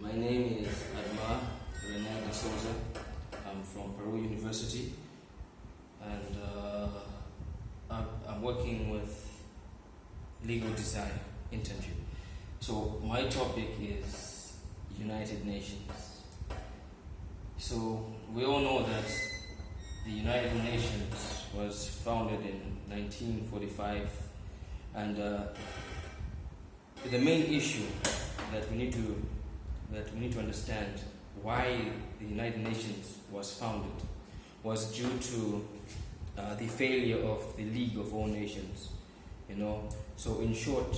My name is Admar. I'm from Peru University, and I'm working with legal design internship. So my topic is United Nations. So we all know that the United Nations was founded in 1945, and the main issue that we need to understand why the United Nations was founded was due to the failure of the League of All Nations. So in short,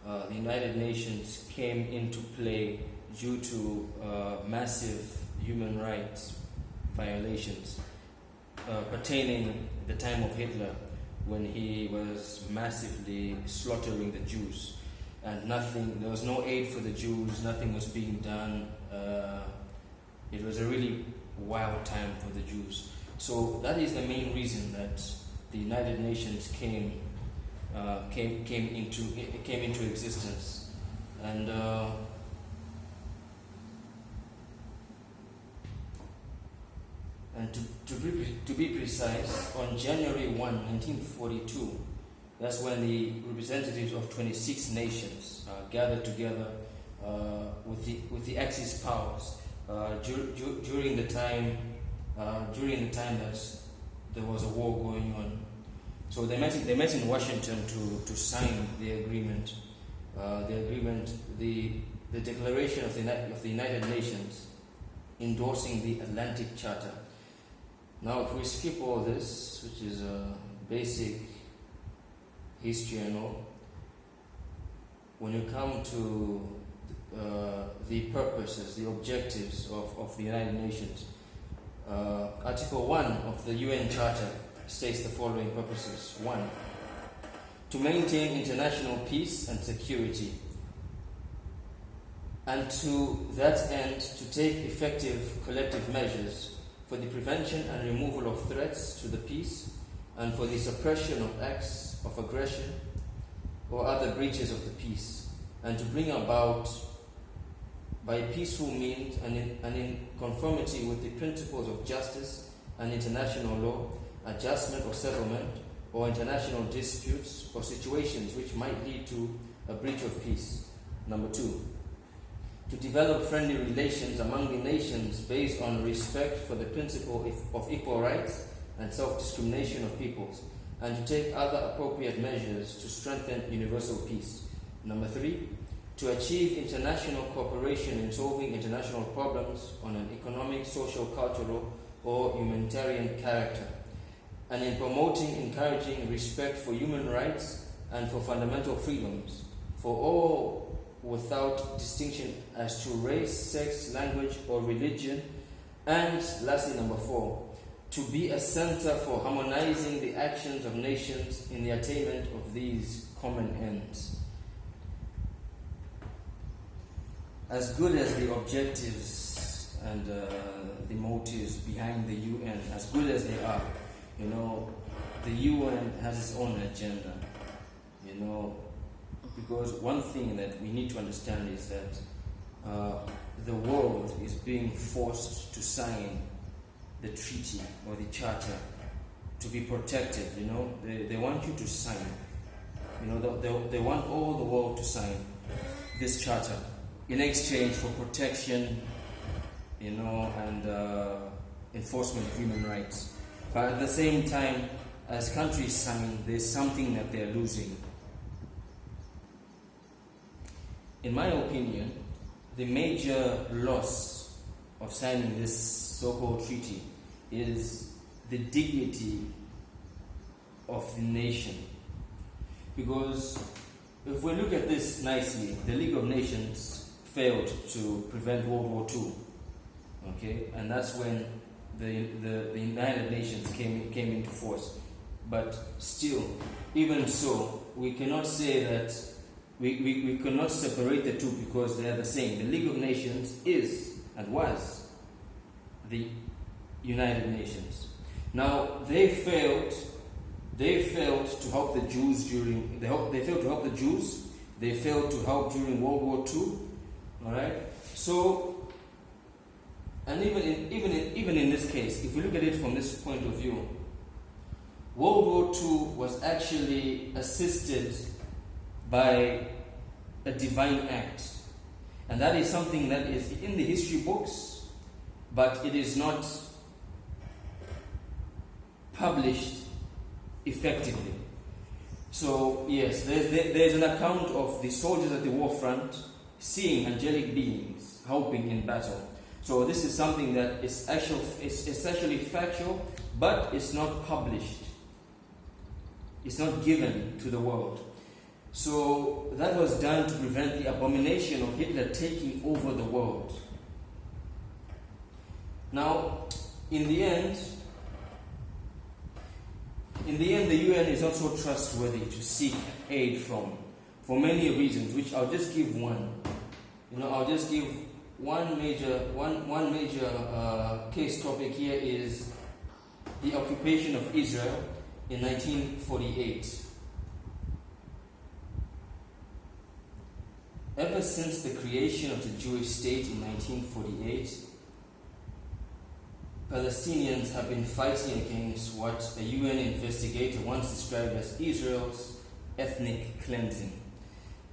the United Nations came into play due to massive human rights violations pertaining the time of Hitler, when he was massively slaughtering the Jews, and there was no aid for the Jews, nothing was being done. It was a really wild time for the Jews. So that is the main reason that the United Nations came into existence. And to be precise, on January 1, 1942, that's when the representatives of 26 nations gathered together with the Axis powers during the time that there was a war going on. So they met in Washington to sign the agreement. The Declaration of the United Nations endorsing the Atlantic Charter. Now, if we skip all this, which is a basic history and all, when you come to the purposes, the objectives of the United Nations, Article 1 of the UN Charter states the following purposes. 1. To maintain international peace and security, and to that end to take effective collective measures for the prevention and removal of threats to the peace and for the suppression of acts of aggression or other breaches of the peace, and to bring about by peaceful means and in conformity with the principles of justice and international law, adjustment or settlement or international disputes or situations which might lead to a breach of peace. Number 2, to develop friendly relations among the nations based on respect for the principle of equal rights and self-discrimination of peoples, and to take other appropriate measures to strengthen universal peace. Number 3, to achieve international cooperation in solving international problems on an economic, social, cultural, or humanitarian character, and in promoting, encouraging respect for human rights and for fundamental freedoms for all without distinction as to race, sex, language, or religion. And lastly, number 4, to be a center for harmonizing the actions of nations in the attainment of these common ends. As good as the objectives and the motives behind the UN, as good as they are, the UN has its own agenda, because one thing that we need to understand is that the world is being forced to sign the treaty or the charter to be protected. They want you to sign. They want all the world to sign this charter in exchange for protection, and enforcement of human rights. But at the same time, as countries sign, there's something that they're losing. In my opinion, the major loss of signing this so-called treaty is the dignity of the nation. Because if we look at this nicely, the League of Nations failed to prevent World War II. Okay, and that's when the United Nations came into force. But still, even so, we cannot say that we cannot separate the two, because they are the same. The League of Nations is and was the United Nations. Now they failed to help the Jews They failed to help the Jews. They failed to help during World War II. All right. So, and even in this case, if we look at it from this point of view, World War II was actually assisted by a divine act. And that is something that is in the history books, but it is not published effectively. So, yes, there's an account of the soldiers at the war front seeing angelic beings helping in battle. So this is something that is actually factual, but it's not published. It's not given to the world. So that was done to prevent the abomination of Hitler taking over the world. Now, in the end, the UN is not so trustworthy to seek aid from, for many reasons, which I'll just give one. I'll just give one major case topic here is the occupation of Israel in 1948. Ever since the creation of the Jewish state in 1948, Palestinians have been fighting against what a UN investigator once described as Israel's ethnic cleansing.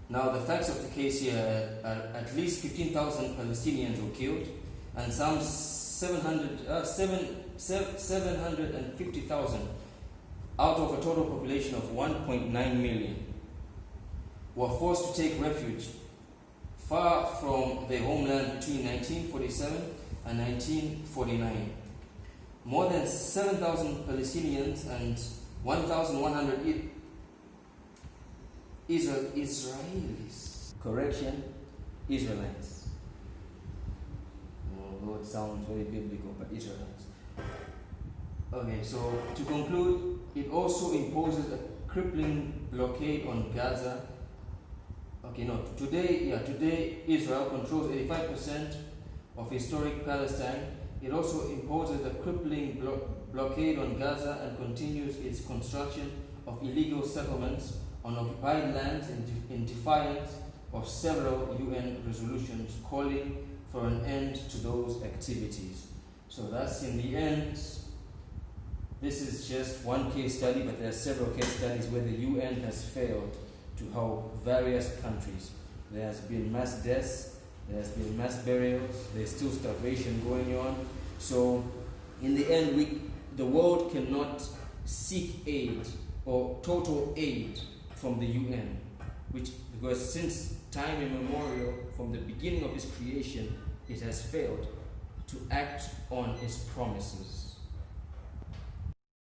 Now, the facts of the case here are at least 15,000 Palestinians were killed, and some 750,000 out of a total population of 1.9 million were forced to take refuge far from their homeland between 1947 and 1949. More than 7,000 Palestinians and 1,100 Israelis. Correction, Israelites. Although it sounds very biblical, but Israelites. Okay, so to conclude, it also imposes a crippling blockade on Gaza. Today Israel controls 85% of historic Palestine. It also imposes a crippling blockade on Gaza and continues its construction of illegal settlements on occupied lands in defiance of several UN resolutions calling for an end to those activities. So that's in the end. This is just one case study, but there are several case studies where the UN has failed to help various countries. There has been mass deaths, there has been mass burials, there's still starvation going on. So in the end, the world cannot seek aid or total aid from the UN, because since time immemorial, from the beginning of its creation, it has failed to act on its promises.